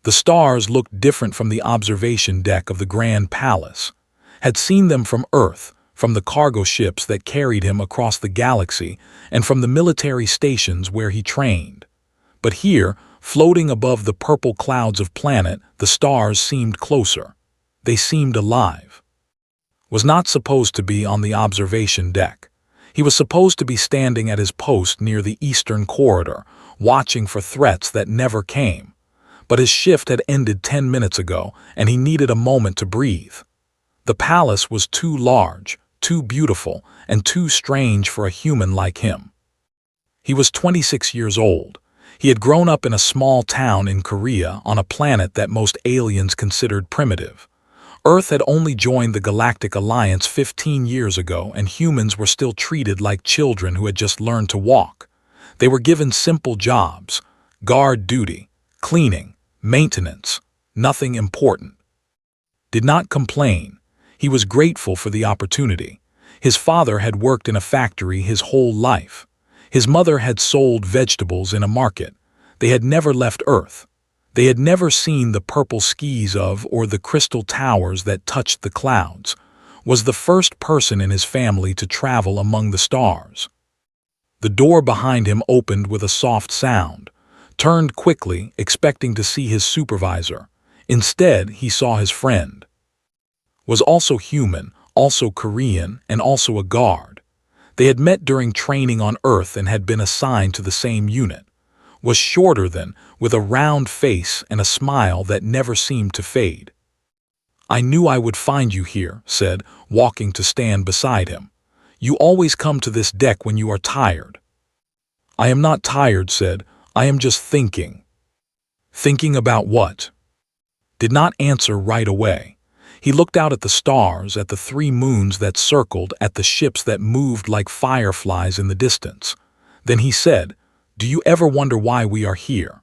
The stars looked different from the observation deck of the Grand Palace. Had seen them from Earth, from the cargo ships that carried him across the galaxy, and from the military stations where he trained. But here, floating above the purple clouds of planet, the stars seemed closer. They seemed alive. Was not supposed to be on the observation deck. He was supposed to be standing at his post near the eastern corridor, watching for threats that never came. But his shift had ended 10 minutes ago, and he needed a moment to breathe. The palace was too large, too beautiful, and too strange for a human like him. He was 26 years old. He had grown up in a small town in Korea on a planet that most aliens considered primitive. Earth had only joined the Galactic Alliance 15 years ago, and humans were still treated like children who had just learned to walk. They were given simple jobs: guard duty, cleaning, maintenance, nothing important. Did not complain. He was grateful for the opportunity. His father had worked in a factory his whole life. His mother had sold vegetables in a market. They had never left Earth. They had never seen the purple skies of or the crystal towers that touched the clouds. Was the first person in his family to travel among the stars. The door behind him opened with a soft sound. Turned quickly, expecting to see his supervisor. Instead, he saw his friend. Was also human, also Korean, and also a guard. They had met during training on Earth and had been assigned to the same unit. Was shorter than, with a round face and a smile that never seemed to fade. "I knew I would find you here," said, walking to stand beside him. "You always come to this deck when you are tired." "I am not tired," said. "I am just thinking." "Thinking about what?" Did not answer right away. He looked out at the stars, at the 3 moons that circled, at the ships that moved like fireflies in the distance. Then he said, "Do you ever wonder why we are here?"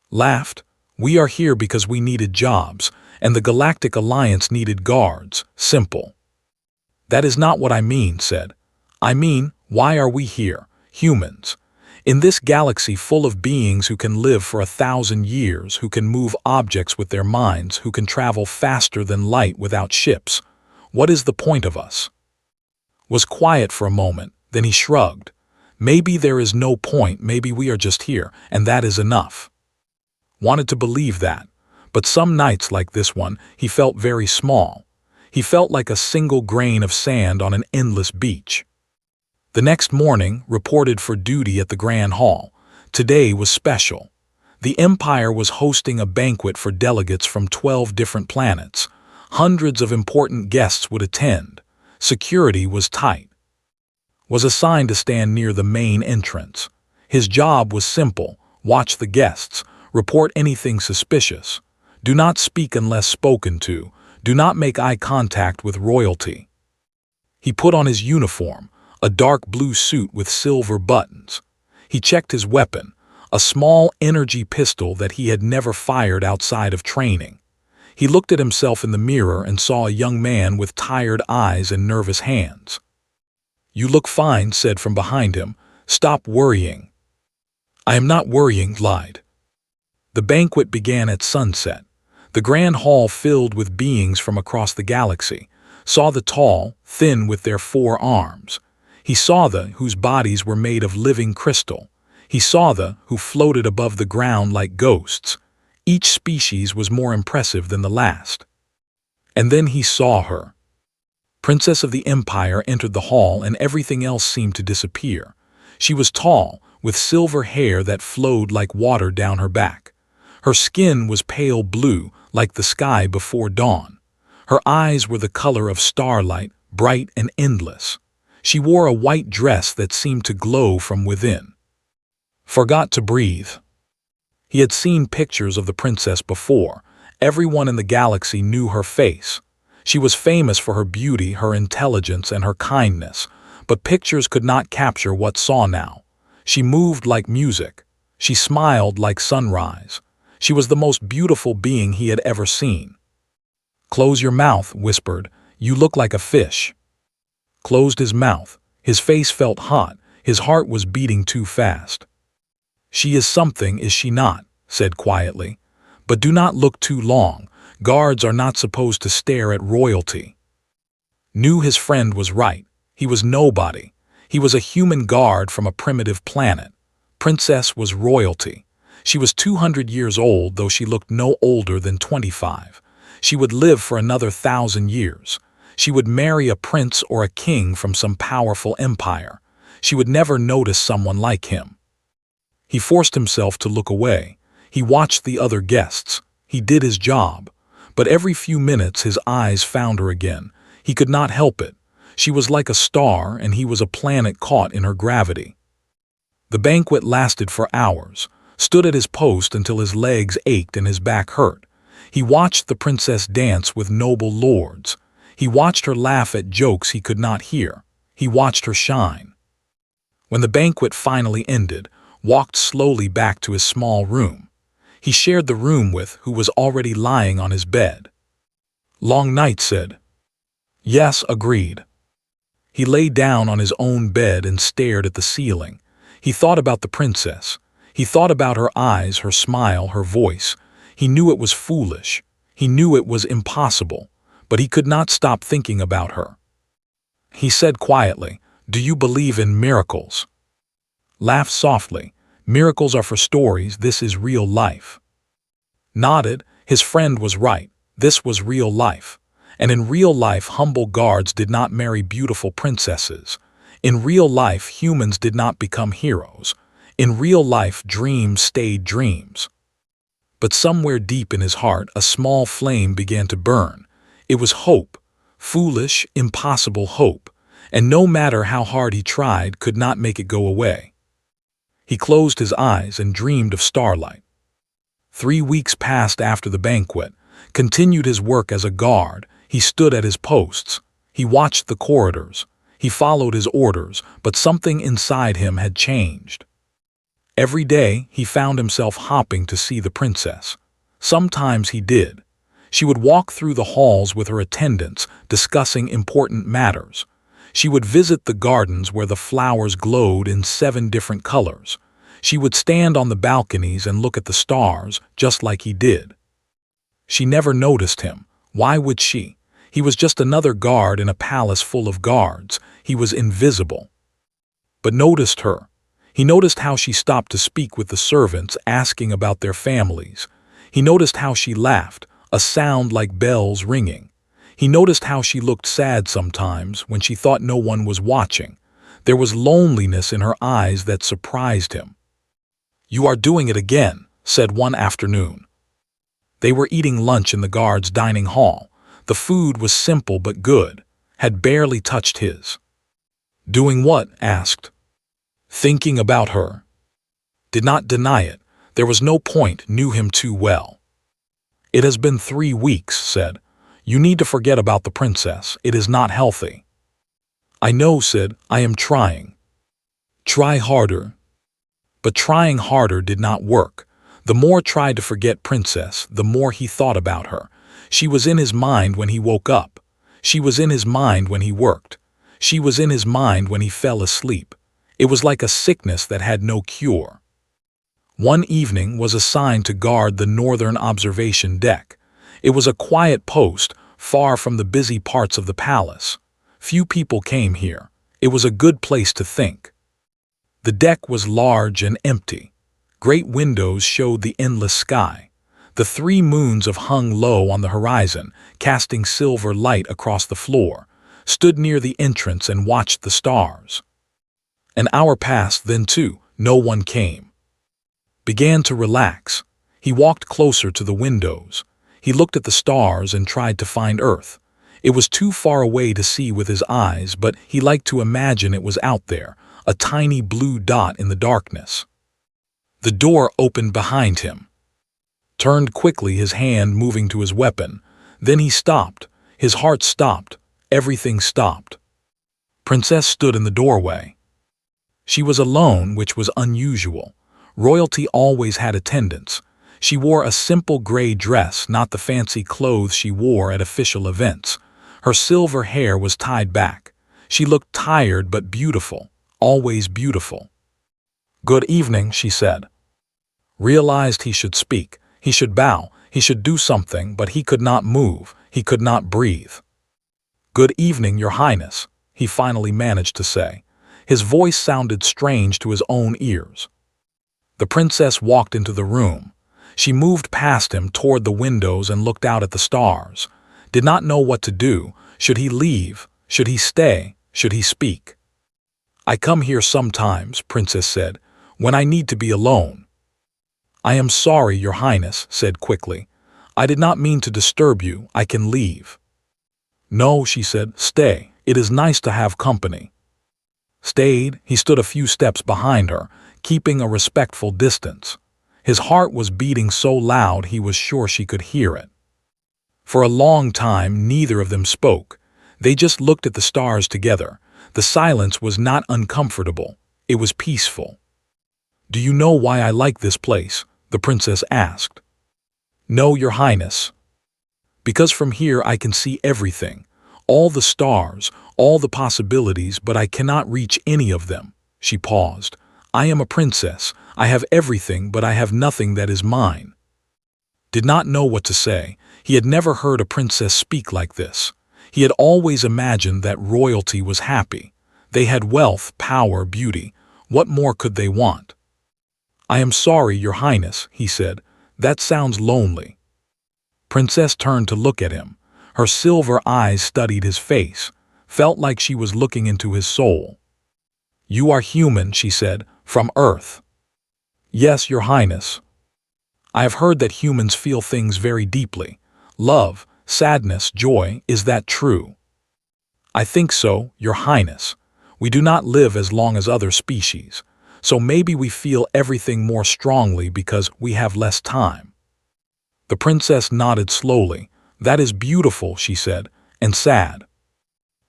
Laughed. "We are here because we needed jobs, and the Galactic Alliance needed guards. Simple." "That is not what I mean," said. "I mean, why are we here, humans? In this galaxy full of beings who can live for 1,000 years, who can move objects with their minds, who can travel faster than light without ships. What is the point of us?" Was quiet for a moment, then he shrugged. "Maybe there is no point, maybe we are just here, and that is enough." Wanted to believe that, but some nights like this one, he felt very small. He felt like a single grain of sand on an endless beach. The next morning, reported for duty at the Grand Hall. Today was special. The Empire was hosting a banquet for delegates from 12 different planets. Hundreds of important guests would attend. Security was tight. Was assigned to stand near the main entrance. His job was simple: watch the guests, report anything suspicious. Do not speak unless spoken to. Do not make eye contact with royalty. He put on his uniform, a dark blue suit with silver buttons. He checked his weapon, a small energy pistol that he had never fired outside of training. He looked at himself in the mirror and saw a young man with tired eyes and nervous hands. "You look fine," said from behind him. "Stop worrying." "I am not worrying," lied. The banquet began at sunset. The Grand Hall filled with beings from across the galaxy. Saw the tall, thin with their 4 arms. He saw the whose bodies were made of living crystal. He saw the who floated above the ground like ghosts. Each species was more impressive than the last. And then he saw her. Princess of the Empire entered the hall, and everything else seemed to disappear. She was tall, with silver hair that flowed like water down her back. Her skin was pale blue, like the sky before dawn. Her eyes were the color of starlight, bright and endless. She wore a white dress that seemed to glow from within. Forgot to breathe. He had seen pictures of the princess before. Everyone in the galaxy knew her face. She was famous for her beauty, her intelligence, and her kindness, but pictures could not capture what saw now. She moved like music. She smiled like sunrise. She was the most beautiful being he had ever seen. "Close your mouth," whispered. "You look like a fish." Closed his mouth. His face felt hot. His heart was beating too fast. "She is something, is she not?" said quietly. But do not look too long. Guards are not supposed to stare at royalty. Knew his friend was right. He was nobody. He was a human guard from a primitive planet. Princess was royalty. She was 200 years old, though she looked no older than 25. She would live for another 1,000 years. She would marry a prince or a king from some powerful empire. She would never notice someone like him. He forced himself to look away. He watched the other guests. He did his job. But every few minutes his eyes found her again. He could not help it. She was like a star, and he was a planet caught in her gravity. The banquet lasted for hours. Stood at his post until his legs ached and his back hurt. He watched the princess dance with noble lords. He watched her laugh at jokes he could not hear. He watched her shine. When the banquet finally ended, walked slowly back to his small room. He shared the room with who was already lying on his bed. "Long night," said. "Yes," agreed. He lay down on his own bed and stared at the ceiling. He thought about the princess. He thought about her eyes, her smile, her voice. He knew it was foolish. He knew it was impossible. But he could not stop thinking about her. He said quietly, "Do you believe in miracles?" Laughed softly. "Miracles are for stories. This is real life." Nodded. His friend was right. This was real life. And in real life, humble guards did not marry beautiful princesses. In real life, humans did not become heroes. In real life, dreams stayed dreams. But somewhere deep in his heart, a small flame began to burn. It was hope. Foolish, impossible hope. And no matter how hard he tried, could not make it go away. He closed his eyes and dreamed of starlight. 3 weeks passed after the banquet. Continued his work as a guard. He stood at his posts. He watched the corridors. He followed his orders, but something inside him had changed. Every day, he found himself hopping to see the princess. Sometimes he did. She would walk through the halls with her attendants, discussing important matters. She would visit the gardens where the flowers glowed in 7 different colors. She would stand on the balconies and look at the stars, just like he did. She never noticed him. Why would she? He was just another guard in a palace full of guards. He was invisible. But noticed her. He noticed how she stopped to speak with the servants, asking about their families. He noticed how she laughed, a sound like bells ringing. He noticed how she looked sad sometimes when she thought no one was watching. There was loneliness in her eyes that surprised him. "You are doing it again," said one afternoon. They were eating lunch in the guards' dining hall. The food was simple but good, had barely touched his. "Doing what?" asked. "Thinking about her." Did not deny it. There was no point, knew him too well. "It has been 3 weeks," said. "You need to forget about the princess. It is not healthy." "I know," said. "I am trying." "Try harder." But trying harder did not work. The more tried to forget princess, the more he thought about her. She was in his mind when he woke up. She was in his mind when he worked. She was in his mind when he fell asleep. It was like a sickness that had no cure. One evening was assigned to guard the northern observation deck. It was a quiet post, far from the busy parts of the palace. Few people came here. It was a good place to think. The deck was large and empty. Great windows showed the endless sky. The 3 moons hung low on the horizon, casting silver light across the floor. Stood near the entrance and watched the stars. An hour passed, then 2. No one came. Began to relax. He walked closer to the windows. He looked at the stars and tried to find Earth. It was too far away to see with his eyes, but he liked to imagine it was out there, a tiny blue dot in the darkness. The door opened behind him. Turned quickly, his hand moving to his weapon. Then he stopped. His heart stopped. Everything stopped. Princess stood in the doorway. She was alone, which was unusual. Royalty always had attendants. She wore a simple gray dress, not the fancy clothes she wore at official events. Her silver hair was tied back. She looked tired but beautiful, always beautiful. "Good evening," she said. Realized he should speak. He should bow. He should do something, but he could not move, he could not breathe. "Good evening, Your Highness," he finally managed to say. His voice sounded strange to his own ears. The princess walked into the room. She moved past him toward the windows and looked out at the stars. Did not know what to do. Should he leave? Should he stay? Should he speak? "I come here sometimes," Princess said, "when I need to be alone." "I am sorry," Your Highness said quickly. "I did not mean to disturb you. I can leave." "No," she said, "stay. It is nice to have company." Stayed, he stood a few steps behind her, keeping a respectful distance. His heart was beating so loud he was sure she could hear it. For a long time, neither of them spoke. They just looked at the stars together. The silence was not uncomfortable. It was peaceful. "Do you know why I like this place?" the princess asked. "No, Your Highness." "Because from here I can see everything. All the stars, all the possibilities, but I cannot reach any of them." She paused. "I am a princess. I have everything, but I have nothing that is mine." Did not know what to say. He had never heard a princess speak like this. He had always imagined that royalty was happy. They had wealth, power, beauty. What more could they want? "I am sorry, Your Highness," he said. "That sounds lonely." Princess turned to look at him. Her silver eyes studied his face, felt like she was looking into his soul. "You are human," she said, "from Earth." "Yes, Your Highness." "I have heard that humans feel things very deeply. Love, sadness, joy, is that true?" "I think so, Your Highness. We do not live as long as other species, so maybe we feel everything more strongly because we have less time." The princess nodded slowly. "That is beautiful," she said, "and sad."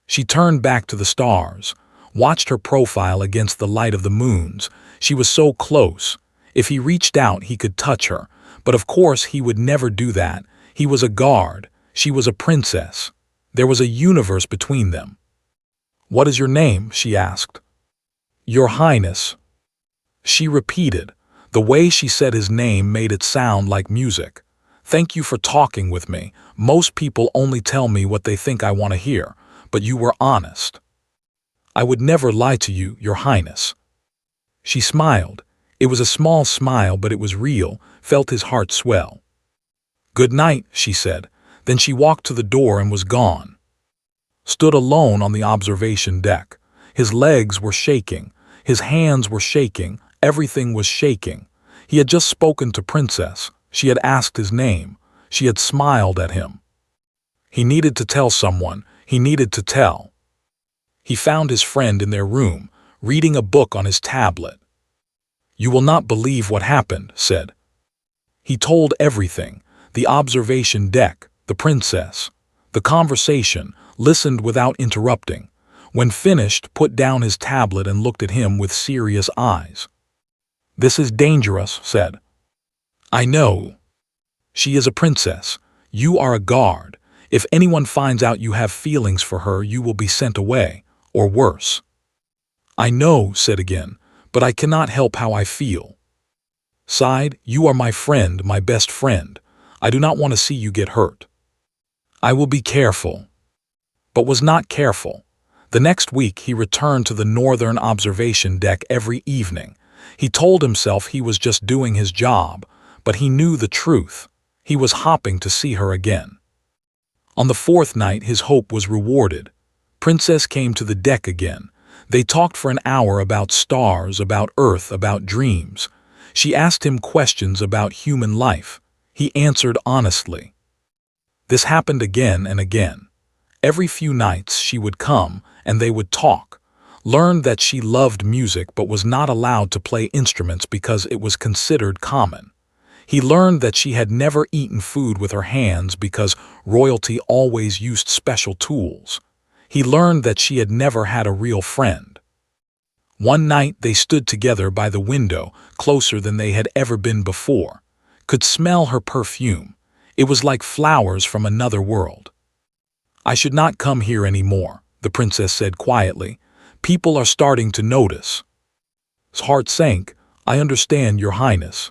She turned back to the stars, watched her profile against the light of the moons. She was so close. If he reached out, he could touch her, but of course he would never do that. He was a guard. She was a princess. There was a universe between them. "What is your name?" she asked. "Your Highness." She repeated. The way she said his name made it sound like music. "Thank you for talking with me. Most people only tell me what they think I want to hear, but you were honest." "I would never lie to you, Your Highness." She smiled. It was a small smile, but it was real, felt his heart swell. "Good night," she said. Then she walked to the door and was gone. Stood alone on the observation deck. His legs were shaking. His hands were shaking. Everything was shaking. He had just spoken to Princess. She had asked his name. She had smiled at him. He needed to tell someone. He needed to tell. He found his friend in their room, reading a book on his tablet. "You will not believe what happened," said. He told everything. The observation deck, the princess, the conversation, listened without interrupting. When finished, put down his tablet and looked at him with serious eyes. "This is dangerous," said. "I know. She is a princess. You are a guard. If anyone finds out you have feelings for her, you will be sent away, or worse." "I know," said again, "but I cannot help how I feel." Sighed, "You are my friend, my best friend. I do not want to see you get hurt." "I will be careful." But was not careful. The next week he returned to the northern observation deck every evening. He told himself he was just doing his job, but he knew the truth. He was hopping to see her again. On the fourth night his hope was rewarded. Princess came to the deck again. They talked for an hour about stars, about Earth, about dreams. She asked him questions about human life. He answered honestly. This happened again and again. Every few nights she would come and they would talk. Learned that she loved music but was not allowed to play instruments because it was considered common. He learned that she had never eaten food with her hands because royalty always used special tools. He learned that she had never had a real friend. One night they stood together by the window, closer than they had ever been before. Could smell her perfume. It was like flowers from another world. "I should not come here anymore," the princess said quietly. "People are starting to notice." His heart sank. "I understand, Your Highness.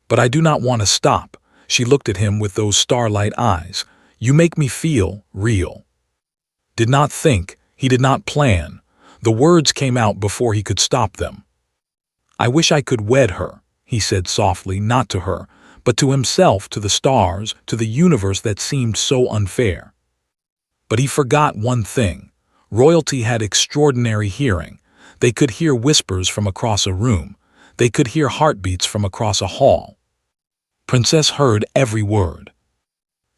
But I do not want to stop." She looked at him with those starlight eyes. "You make me feel real." Did not think, he did not plan. The words came out before he could stop them. "I wish I could wed her," he said softly, not to her, but to himself, to the stars, to the universe that seemed so unfair. But he forgot one thing. Royalty had extraordinary hearing. They could hear whispers from across a room. They could hear heartbeats from across a hall. Princess heard every word.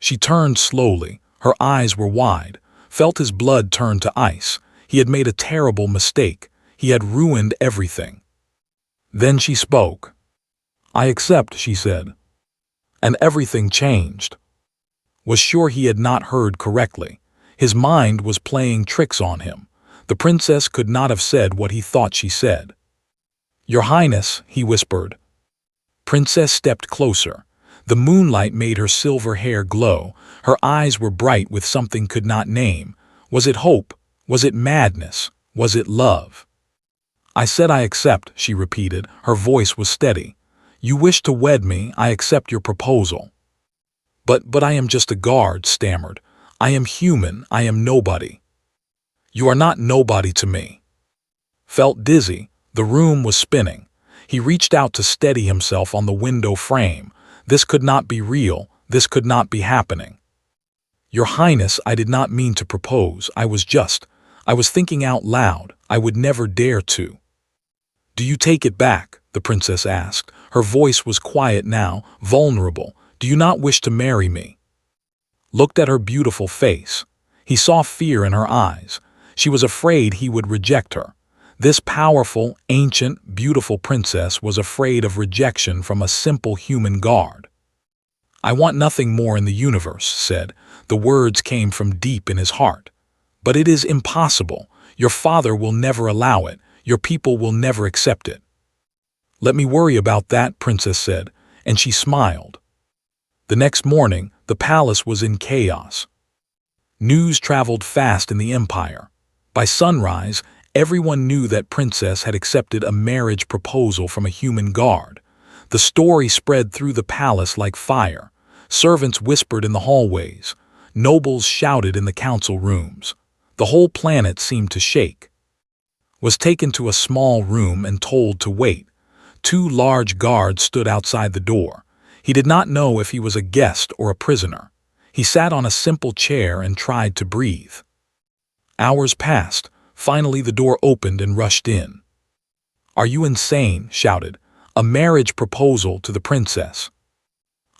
She turned slowly. Her eyes were wide, felt his blood turn to ice. He had made a terrible mistake. He had ruined everything. Then she spoke. "I accept," she said. And everything changed. Was sure he had not heard correctly. His mind was playing tricks on him. The princess could not have said what he thought she said. "Your Highness," he whispered. Princess stepped closer. The moonlight made her silver hair glow. Her eyes were bright with something could not name. Was it hope? Was it madness? Was it love? "I said I accept," she repeated. Her voice was steady. "You wish to wed me, I accept your proposal." But I am just a guard," stammered. "I am human, I am nobody." "You are not nobody to me." Felt dizzy. The room was spinning. He reached out to steady himself on the window frame. This could not be real. This could not be happening. "Your Highness, I did not mean to propose. I was thinking out loud. I would never dare to." "Do you take it back?" the princess asked. Her voice was quiet now, vulnerable. "Do you not wish to marry me?" Looked at her beautiful face. He saw fear in her eyes. She was afraid he would reject her. This powerful, ancient, beautiful princess was afraid of rejection from a simple human guard. "I want nothing more in the universe," said. The words came from deep in his heart. "But it is impossible. Your father will never allow it. Your people will never accept it." "Let me worry about that," Princess said, and she smiled. The next morning, the palace was in chaos. News traveled fast in the empire. By sunrise, everyone knew that Princess had accepted a marriage proposal from a human guard. The story spread through the palace like fire. Servants whispered in the hallways. Nobles shouted in the council rooms. The whole planet seemed to shake. Was taken to a small room and told to wait. 2 large guards stood outside the door. He did not know if he was a guest or a prisoner. He sat on a simple chair and tried to breathe. Hours passed. Finally, the door opened and rushed in. "Are you insane?" shouted. "A marriage proposal to the princess."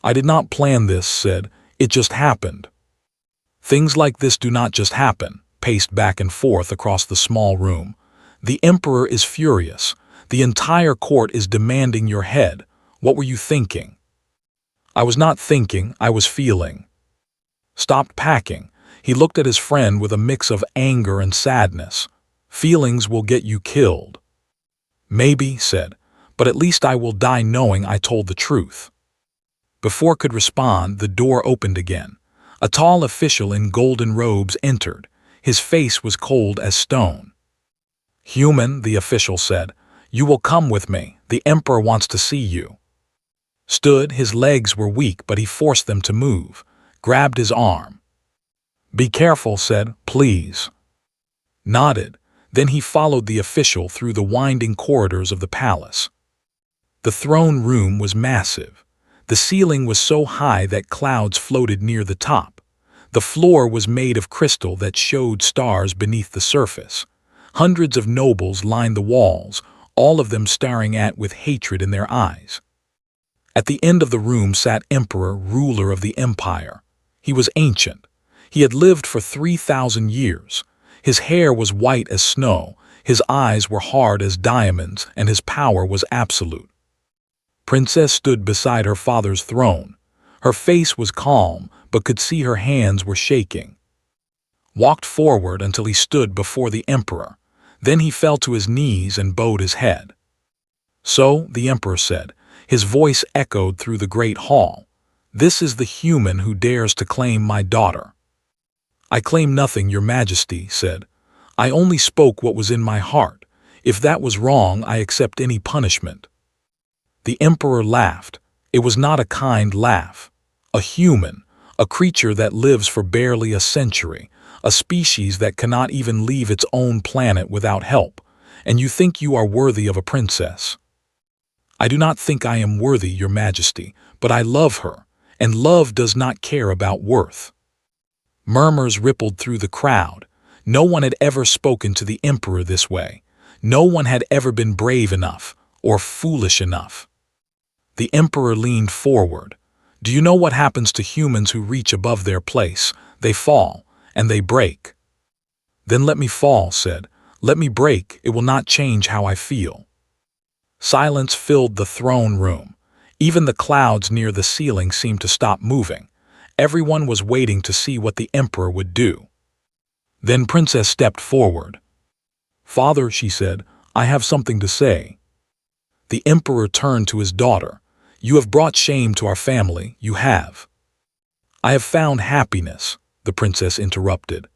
"I did not plan this," said. "It just happened." "Things like this do not just happen," paced back and forth across the small room. "The emperor is furious. The entire court is demanding your head. What were you thinking?" "I was not thinking, I was feeling." Stopped packing. He looked at his friend with a mix of anger and sadness. "Feelings will get you killed." "Maybe," said, "but at least I will die knowing I told the truth." Before could respond, the door opened again. A tall official in golden robes entered. His face was cold as stone. "Human," the official said, "you will come with me. The emperor wants to see you." Stood, his legs were weak, but he forced them to move. Grabbed his arm. "Be careful," said, "please." Nodded. Then he followed the official through the winding corridors of the palace. The throne room was massive. The ceiling was so high that clouds floated near the top. The floor was made of crystal that showed stars beneath the surface. Hundreds of nobles lined the walls, all of them staring with hatred in their eyes. At the end of the room sat Emperor, ruler of the empire. He was ancient. He had lived for 3,000 years. His hair was white as snow, his eyes were hard as diamonds, and his power was absolute. Princess stood beside her father's throne. Her face was calm, but could see her hands were shaking. Walked forward until he stood before the emperor. Then he fell to his knees and bowed his head. "So," the emperor said, his voice echoed through the great hall, "this is the human who dares to claim my daughter." "I claim nothing, your majesty," said. "I only spoke what was in my heart. If that was wrong, I accept any punishment." The emperor laughed. It was not a kind laugh. A human, a creature that lives for barely a century, a species that cannot even leave its own planet without help, and you think you are worthy of a princess. I do not think I am worthy, Your Majesty, but I love her, and love does not care about worth. Murmurs rippled through the crowd. No one had ever spoken to the emperor this way. No one had ever been brave enough, or foolish enough. The emperor leaned forward. Do you know what happens to humans who reach above their place? They fall, and they break. Then let me fall, said. Let me break, it will not change how I feel. Silence filled the throne room. Even the clouds near the ceiling seemed to stop moving. Everyone was waiting to see what the emperor would do. Then Princess stepped forward. Father, she said, I have something to say. The emperor turned to his daughter. You have brought shame to our family, you have. I have found happiness, the princess interrupted.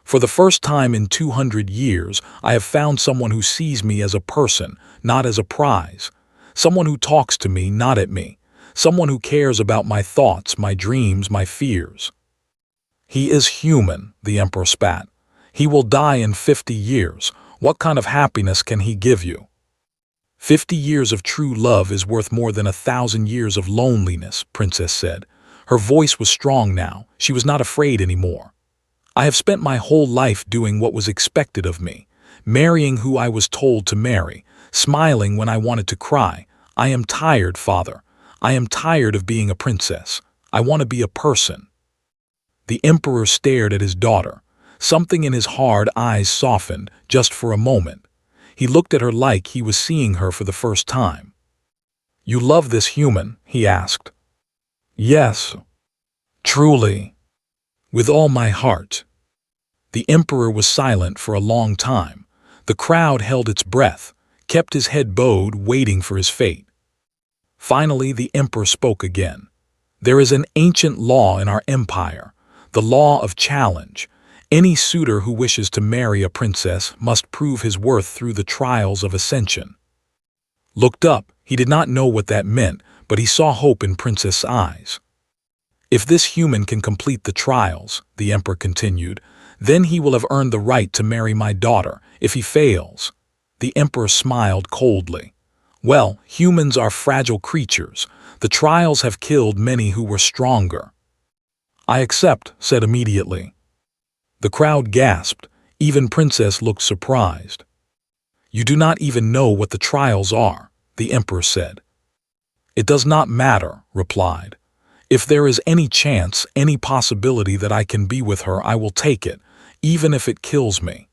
For the first time in 200 years, I have found someone who sees me as a person, not as a prize. Someone who talks to me, not at me. Someone who cares about my thoughts, my dreams, my fears. He is human, the emperor spat. He will die in 50 years. What kind of happiness can he give you? 50 years of true love is worth more than 1,000 years of loneliness, Princess said. Her voice was strong now. She was not afraid anymore. I have spent my whole life doing what was expected of me, marrying who I was told to marry, smiling when I wanted to cry. I am tired, Father. I am tired of being a princess. I want to be a person. The emperor stared at his daughter. Something in his hard eyes softened, just for a moment. He looked at her like he was seeing her for the first time. You love this human? He asked. Yes. Truly. With all my heart. The emperor was silent for a long time. The crowd held its breath, kept his head bowed, waiting for his fate. Finally, the emperor spoke again. There is an ancient law in our empire, the law of challenge. Any suitor who wishes to marry a princess must prove his worth through the trials of ascension. Looked up, he did not know what that meant, but he saw hope in Princess' eyes. If this human can complete the trials, the emperor continued, then he will have earned the right to marry my daughter. If he fails, the emperor smiled coldly. Well, humans are fragile creatures. The trials have killed many who were stronger. I accept, said immediately. The crowd gasped. Even Princess looked surprised. You do not even know what the trials are, the emperor said. It does not matter, replied. If there is any chance, any possibility that I can be with her, I will take it, even if it kills me.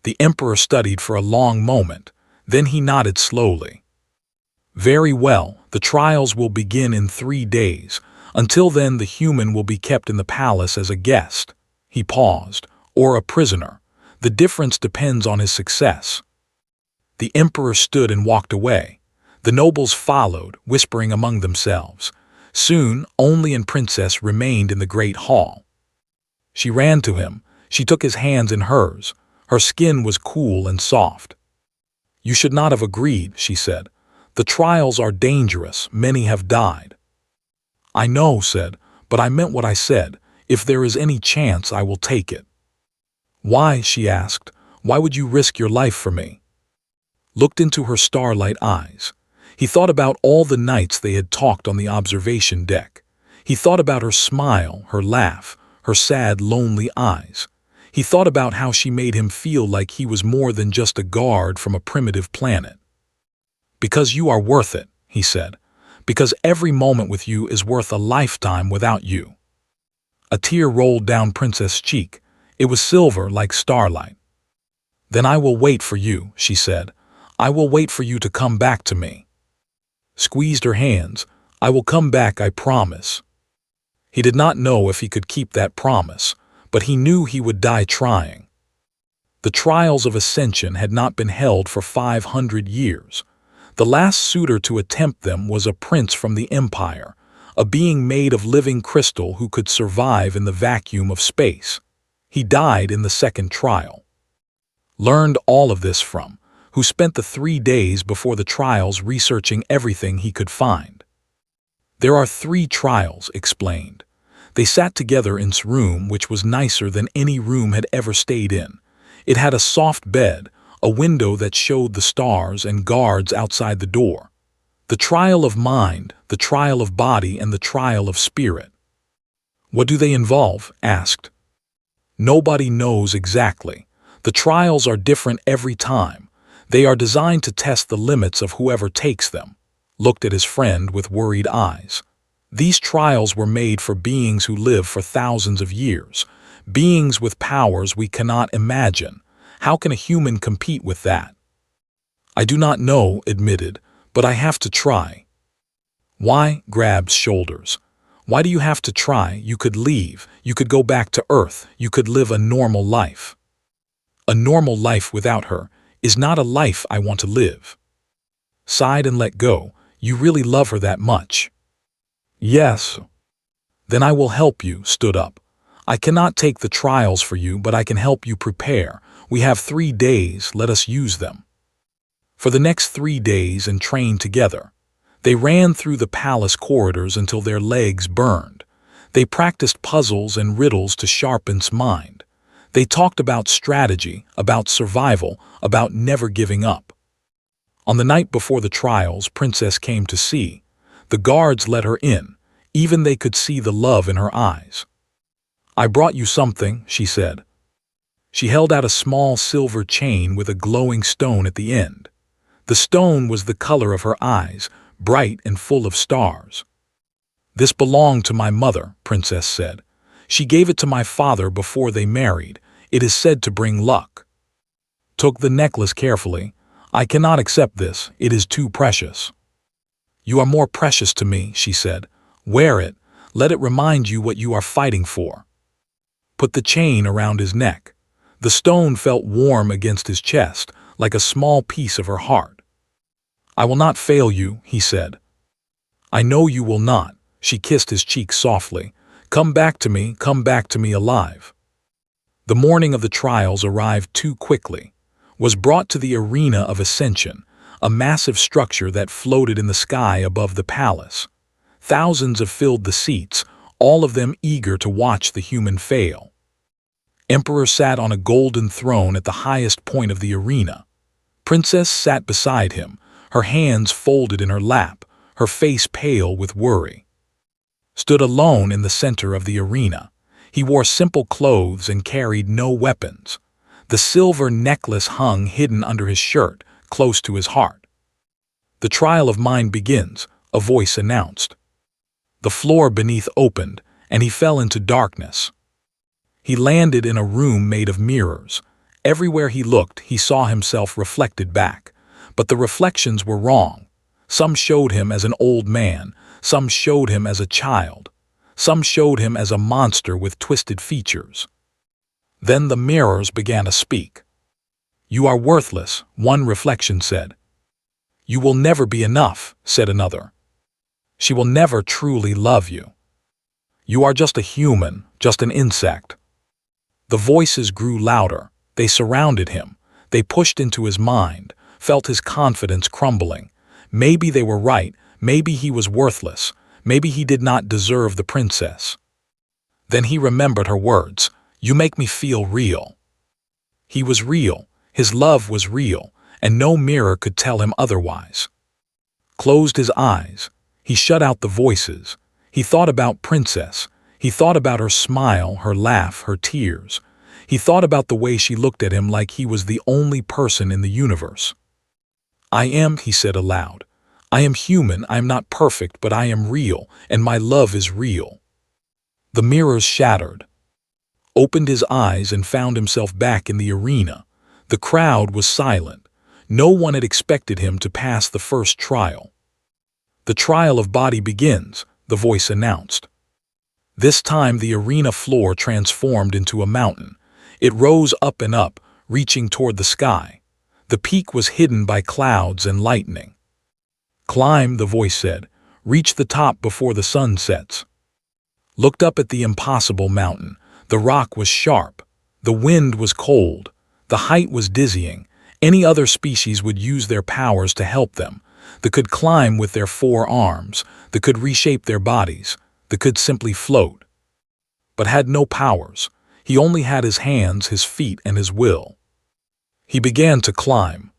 The emperor studied for a long moment. Then he nodded slowly. Very well, the trials will begin in 3 days. Until then, the human will be kept in the palace as a guest. He paused. Or a prisoner. The difference depends on his success. The emperor stood and walked away. The nobles followed, whispering among themselves. Soon, only a princess remained in the great hall. She ran to him. She took his hands in hers. Her skin was cool and soft. You should not have agreed, she said. The trials are dangerous. Many have died. I know, said, but I meant what I said. If there is any chance, I will take it. Why, she asked, why would you risk your life for me? Looked into her starlight eyes. He thought about all the nights they had talked on the observation deck. He thought about her smile, her laugh, her sad, lonely eyes. He thought about how she made him feel like he was more than just a guard from a primitive planet. Because you are worth it, he said. Because every moment with you is worth a lifetime without you. A tear rolled down Princess' cheek. It was silver like starlight. Then I will wait for you, she said. I will wait for you to come back to me. Squeezed her hands. I will come back, I promise. He did not know if he could keep that promise, but he knew he would die trying. The trials of ascension had not been held for 500 years. The last suitor to attempt them was a prince from the empire, a being made of living crystal who could survive in the vacuum of space. He died in the second trial. Learned all of this from, who spent the 3 days before the trials researching everything he could find. There are 3 trials, explained. They sat together in this room, which was nicer than any room had ever stayed in. It had a soft bed, a window that showed the stars, and guards outside the door. The trial of mind, the trial of body, and the trial of spirit. What do they involve? Asked. Nobody knows exactly. The trials are different every time. They are designed to test the limits of whoever takes them. Looked at his friend with worried eyes. These trials were made for beings who live for thousands of years, beings with powers we cannot imagine. How can a human compete with that? I do not know, admitted, but I have to try. Why? Grabs shoulders. Why do you have to try? You could leave, you could go back to Earth, you could live a normal life. A normal life without her is not a life I want to live. Sighed and let go. You really love her that much? Yes. Then I will help you, stood up. I cannot take the trials for you, but I can help you prepare. We have 3 days, let us use them. For the next 3 days and train together. They ran through the palace corridors until their legs burned. They practiced puzzles and riddles to sharpen mind. They talked about strategy, about survival, about never giving up. On the night before the trials, Princess came to see. The guards let her in. Even they could see the love in her eyes. I brought you something, she said. She held out a small silver chain with a glowing stone at the end. The stone was the color of her eyes, bright and full of stars. This belonged to my mother, Princess said. She gave it to my father before they married. It is said to bring luck. Took the necklace carefully. I cannot accept this. It is too precious. You are more precious to me, she said. Wear it. Let it remind you what you are fighting for. Put the chain around his neck. The stone felt warm against his chest, like a small piece of her heart. I will not fail you, he said. I know you will not. She kissed his cheek softly. Come back to me alive. The morning of the trials arrived too quickly. Was brought to the arena of Ascension, a massive structure that floated in the sky above the palace. Thousands have filled the seats, all of them eager to watch the human fail. Emperor sat on a golden throne at the highest point of the arena. Princess sat beside him, her hands folded in her lap, her face pale with worry. Stood alone in the center of the arena. He wore simple clothes and carried no weapons. The silver necklace hung hidden under his shirt, close to his heart. The trial of mind begins, a voice announced. The floor beneath opened, and he fell into darkness. He landed in a room made of mirrors. Everywhere he looked, he saw himself reflected back. But the reflections were wrong. Some showed him as an old man, some showed him as a child, some showed him as a monster with twisted features. Then the mirrors began to speak. You are worthless, one reflection said. You will never be enough, said another. She will never truly love you. You are just a human, just an insect. The voices grew louder. They surrounded him. They pushed into his mind, felt his confidence crumbling. Maybe they were right. Maybe he was worthless. Maybe he did not deserve the princess. Then he remembered her words. You make me feel real. He was real. His love was real, and no mirror could tell him otherwise. Closed his eyes. He shut out the voices. He thought about Princess. He thought about her smile, her laugh, her tears. He thought about the way she looked at him like he was the only person in the universe. I am, he said aloud. I am human, I am not perfect, but I am real, and my love is real. The mirrors shattered. Opened his eyes and found himself back in the arena. The crowd was silent. No one had expected him to pass the first trial. The trial of body begins, the voice announced. This time the arena floor transformed into a mountain. It rose up and up, reaching toward the sky. The peak was hidden by clouds and lightning. Climb, the voice said. Reach the top before the sun sets. Looked up at the impossible mountain. The rock was sharp. The wind was cold. The height was dizzying. Any other species would use their powers to help them. that could climb with their 4 arms, that could reshape their bodies, that could simply float. But had no powers. He only had his hands, his feet, and his will. He began to climb.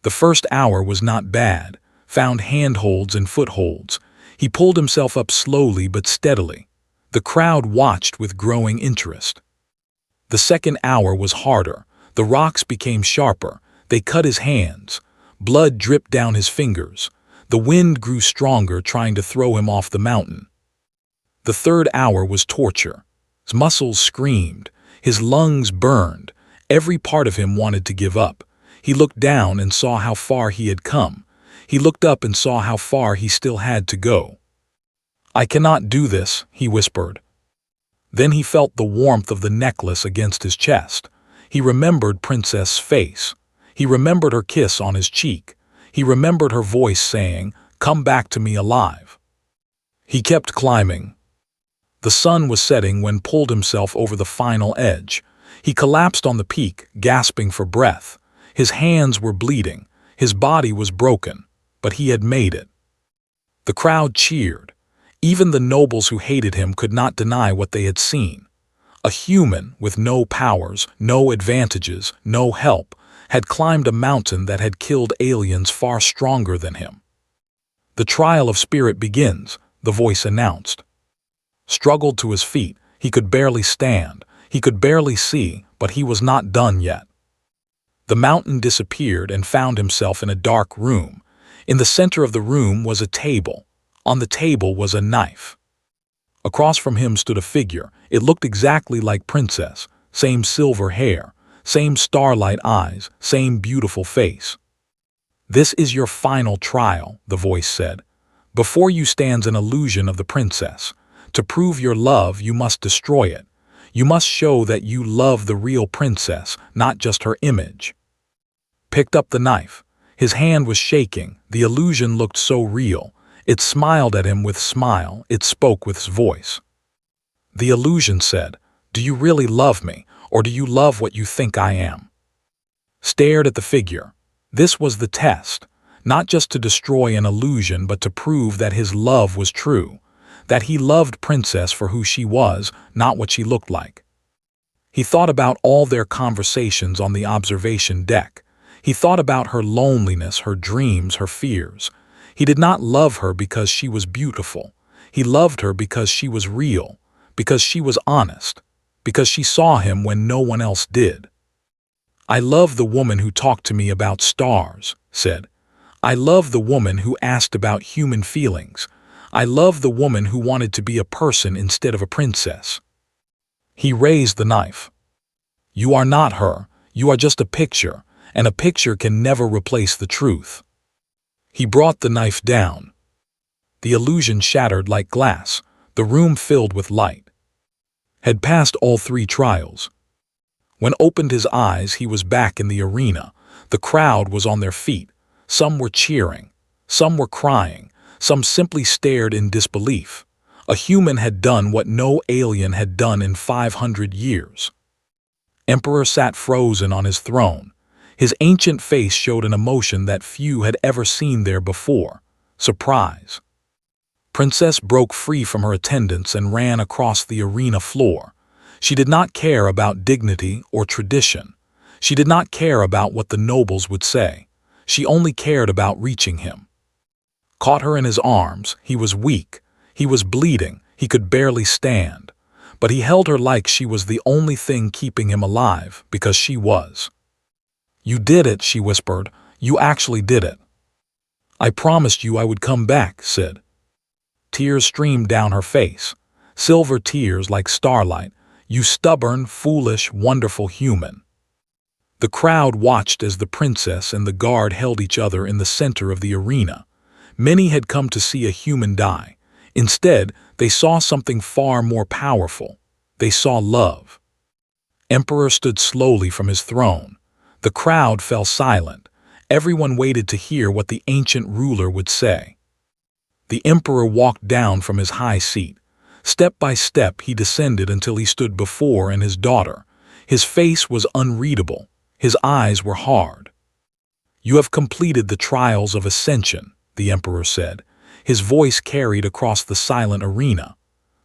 The first hour was not bad, found handholds and footholds. He pulled himself up slowly but steadily. The crowd watched with growing interest. The second hour was harder. The rocks became sharper. They cut his hands. Blood dripped down his fingers. The wind grew stronger, trying to throw him off the mountain. The third hour was torture. His muscles screamed. His lungs burned. Every part of him wanted to give up. He looked down and saw how far he had come. He looked up and saw how far he still had to go. "I cannot do this," he whispered. Then he felt the warmth of the necklace against his chest. He remembered Princess's face. He remembered her kiss on his cheek. He remembered her voice saying, "Come back to me alive." He kept climbing. The sun was setting when pulled himself over the final edge. He collapsed on the peak, gasping for breath. His hands were bleeding. His body was broken, but he had made it. The crowd cheered. Even the nobles who hated him could not deny what they had seen. A human with no powers, no advantages, no help, had climbed a mountain that had killed aliens far stronger than him. "The trial of spirit begins," the voice announced. Struggled to his feet. He could barely stand. He could barely see, but he was not done yet. The mountain disappeared and found himself in a dark room. In the center of the room was a table. On the table was a knife. Across from him stood a figure. It looked exactly like Princess. Same silver hair, same starlight eyes, same beautiful face. "This is your final trial," the voice said. "Before you stands an illusion of the princess. To prove your love, you must destroy it. You must show that you love the real princess, not just her image." Picked up the knife. His hand was shaking. The illusion looked so real. It smiled at him with smile. It spoke with its voice. The illusion said, "Do you really love me, or do you love what you think I am?" Stared at the figure. This was the test, not just to destroy an illusion, but to prove that his love was true, that he loved Princess for who she was, not what she looked like. He thought about all their conversations on the observation deck. He thought about her loneliness, her dreams, her fears. He did not love her because she was beautiful. He loved her because she was real, because she was honest, because she saw him when no one else did. "I love the woman who talked to me about stars," said. "I love the woman who asked about human feelings. I love the woman who wanted to be a person instead of a princess." He raised the knife. "You are not her. You are just a picture, and a picture can never replace the truth." He brought the knife down. The illusion shattered like glass. The room filled with light. Had passed all 3 trials. When opened his eyes, he was back in the arena. The crowd was on their feet. Some were cheering. Some were crying. Some simply stared in disbelief. A human had done what no alien had done in 500 years. Emperor sat frozen on his throne. His ancient face showed an emotion that few had ever seen there before: surprise. Princess broke free from her attendants and ran across the arena floor. She did not care about dignity or tradition. She did not care about what the nobles would say. She only cared about reaching him. Caught her in his arms. He was weak. He was bleeding. He could barely stand. But he held her like she was the only thing keeping him alive, because she was. "You did it," she whispered. "You actually did it." "I promised you I would come back," said. Tears streamed down her face. Silver tears like starlight. "You stubborn, foolish, wonderful human." The crowd watched as the princess and the guard held each other in the center of the arena. Many had come to see a human die. Instead, they saw something far more powerful. They saw love. Emperor stood slowly from his throne. The crowd fell silent. Everyone waited to hear what the ancient ruler would say. The emperor walked down from his high seat. Step by step he descended until he stood before his daughter. His face was unreadable. His eyes were hard. "You have completed the trials of ascension," the emperor said, his voice carried across the silent arena.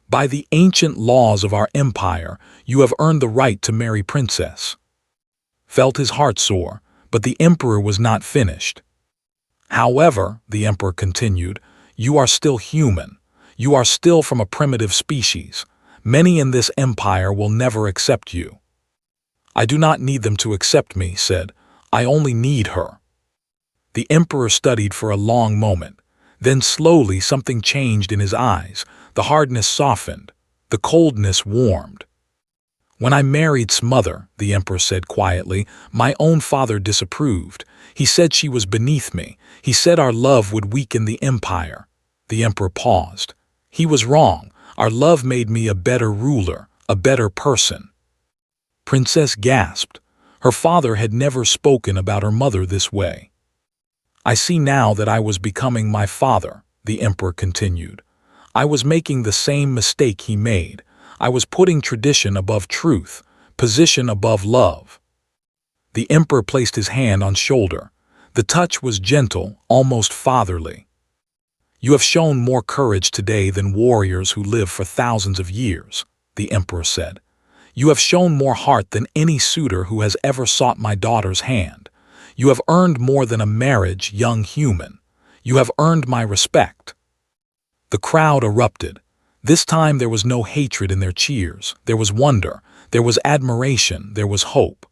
"By the ancient laws of our empire, you have earned the right to marry Princess." Felt his heart soar, but the emperor was not finished. "However," the emperor continued, "you are still human. You are still from a primitive species. Many in this empire will never accept you." "I do not need them to accept me," said. "I only need her." The emperor studied for a long moment. Then slowly something changed in his eyes. The hardness softened. The coldness warmed. "When I married's mother," the emperor said quietly, "my own father disapproved. He said she was beneath me. He said our love would weaken the empire." The emperor paused. "He was wrong. Our love made me a better ruler, a better person." Princess gasped. Her father had never spoken about her mother this way. "I see now that I was becoming my father," the emperor continued. "I was making the same mistake he made. I was putting tradition above truth, position above love." The emperor placed his hand on shoulder. The touch was gentle, almost fatherly. "You have shown more courage today than warriors who live for thousands of years," the emperor said. "You have shown more heart than any suitor who has ever sought my daughter's hand. You have earned more than a marriage, young human. You have earned my respect." The crowd erupted. This time there was no hatred in their cheers. There was wonder. There was admiration. There was hope.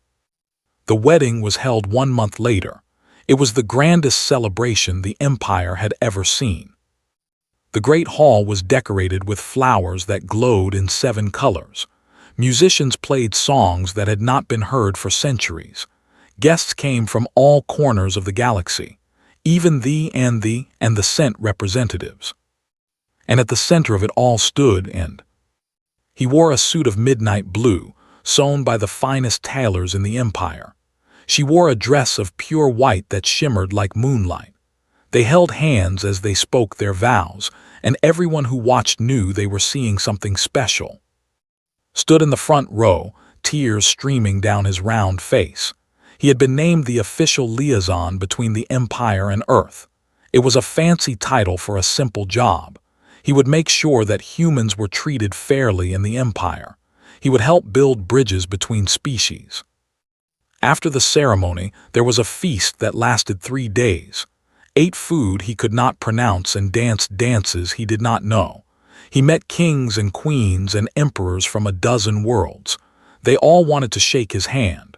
The wedding was held 1 month later. It was the grandest celebration the empire had ever seen. The great hall was decorated with flowers that glowed in 7 colors. Musicians played songs that had not been heard for centuries. Guests came from all corners of the galaxy, even the Scent representatives. And at the center of it all stood and he wore a suit of midnight blue, sewn by the finest tailors in the empire. She wore a dress of pure white that shimmered like moonlight. They held hands as they spoke their vows, and everyone who watched knew they were seeing something special. Stood in the front row, tears streaming down his round face. He had been named the official liaison between the Empire and Earth. It was a fancy title for a simple job. He would make sure that humans were treated fairly in the Empire. He would help build bridges between species. After the ceremony, there was a feast that lasted 3 days. Ate food he could not pronounce and danced dances he did not know. He met kings and queens and emperors from a dozen worlds. They all wanted to shake his hand.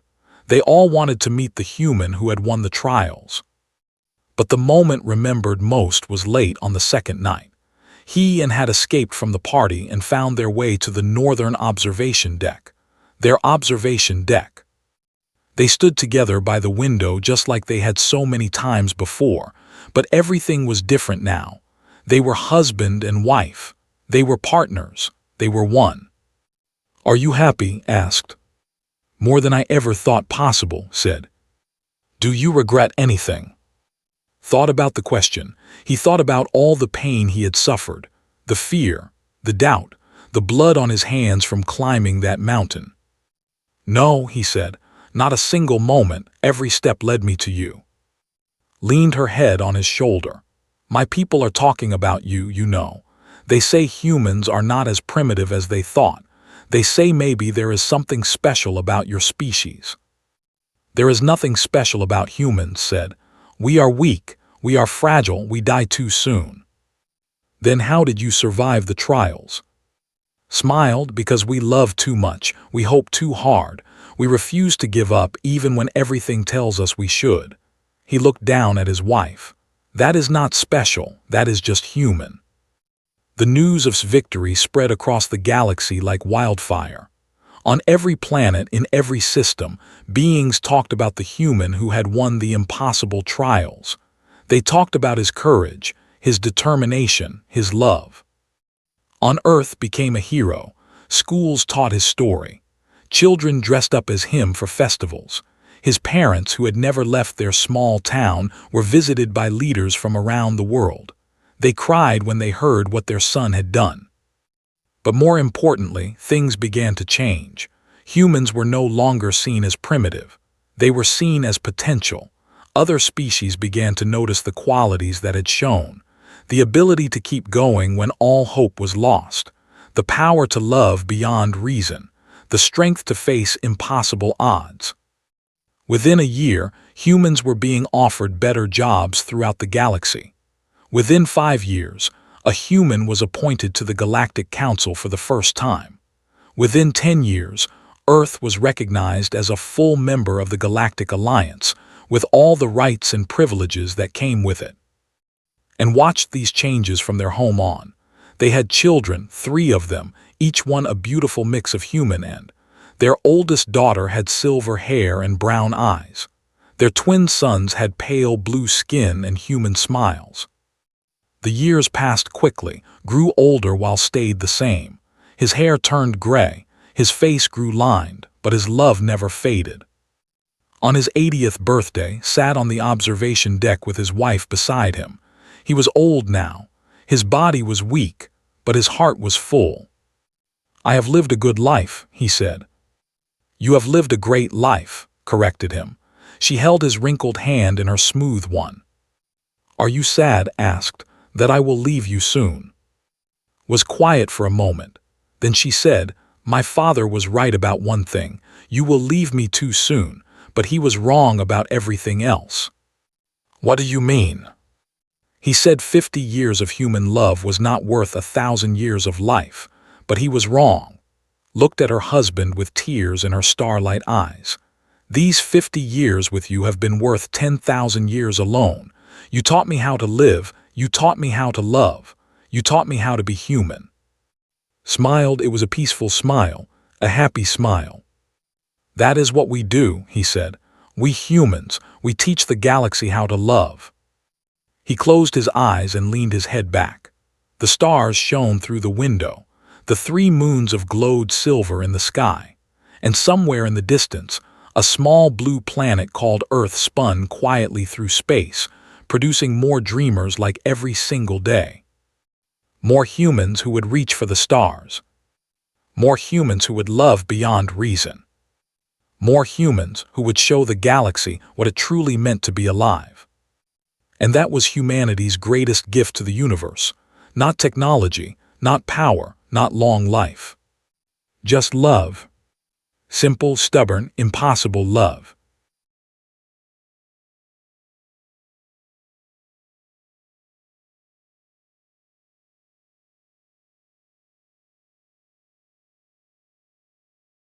They all wanted to meet the human who had won the trials. But the moment remembered most was late on the second night. He had escaped from the party and found their way to the northern observation deck. Their observation deck. They stood together by the window just like they had so many times before, but everything was different now. They were husband and wife. They were partners. They were one. "Are you happy?" asked. "More than I ever thought possible," said. "Do you regret anything?" Thought about the question. He thought about all the pain he had suffered, the fear, the doubt, the blood on his hands from climbing that mountain. "No," he said, "not a single moment. Every step led me to you." Leaned her head on his shoulder. "My people are talking about you, you know. They say humans are not as primitive as they thought. They say maybe there is something special about your species." "There is nothing special about humans," said. "We are weak. We are fragile. We die too soon." "Then how did you survive the trials?" Smiled. "Because we love too much. We hope too hard. We refuse to give up even when everything tells us we should." He looked down at his wife. "That is not special. That is just human." The news of victory spread across the galaxy like wildfire. On every planet, in every system, beings talked about the human who had won the impossible trials. They talked about his courage, his determination, his love. On Earth became a hero. Schools taught his story. Children dressed up as him for festivals. His parents, who had never left their small town, were visited by leaders from around the world. They cried when they heard what their son had done. But more importantly, things began to change. Humans were no longer seen as primitive. They were seen as potential, Other species began to notice the qualities that had shown: the ability to keep going when all hope was lost, the power to love beyond reason, the strength to face impossible odds. Within a year, humans were being offered better jobs throughout the galaxy. Within 5 years, a human was appointed to the Galactic Council for the first time. Within 10 years, Earth was recognized as a full member of the Galactic Alliance, with all the rights and privileges that came with it. And watched these changes from their home on. They had children, 3 of them, each one a beautiful mix of human and. Their oldest daughter had silver hair and brown eyes. Their twin sons had pale blue skin and human smiles. The years passed quickly, grew older while stayed the same. His hair turned gray, his face grew lined, but his love never faded. On his 80th birthday, sat on the observation deck with his wife beside him. He was old now. His body was weak, but his heart was full. "I have lived a good life," he said. "You have lived a great life," corrected him. She held his wrinkled hand in her smooth one. "Are you sad?" asked, "that I will leave you soon?" Was quiet for a moment. Then she said, "My father was right about one thing. You will leave me too soon, but he was wrong about everything else." "What do you mean?" "He said 50 years of human love was not worth 1,000 years of life, but he was wrong." Looked at her husband with tears in her starlight eyes. "These 50 years with you have been worth 10,000 years alone. You taught me how to live, you taught me how to love, you taught me how to be human." Smiled. It was a peaceful smile, a happy smile. "That is what we do," he said. "We humans, we teach the galaxy how to love." He closed his eyes and leaned his head back. The stars shone through the window. The 3 moons of glowed silver in the sky. And somewhere in the distance, a small blue planet called Earth spun quietly through space, producing more dreamers like every single day. More humans who would reach for the stars. More humans who would love beyond reason. More humans who would show the galaxy what it truly meant to be alive. And that was humanity's greatest gift to the universe. Not technology, not power, not long life. Just love. Simple, stubborn, impossible love.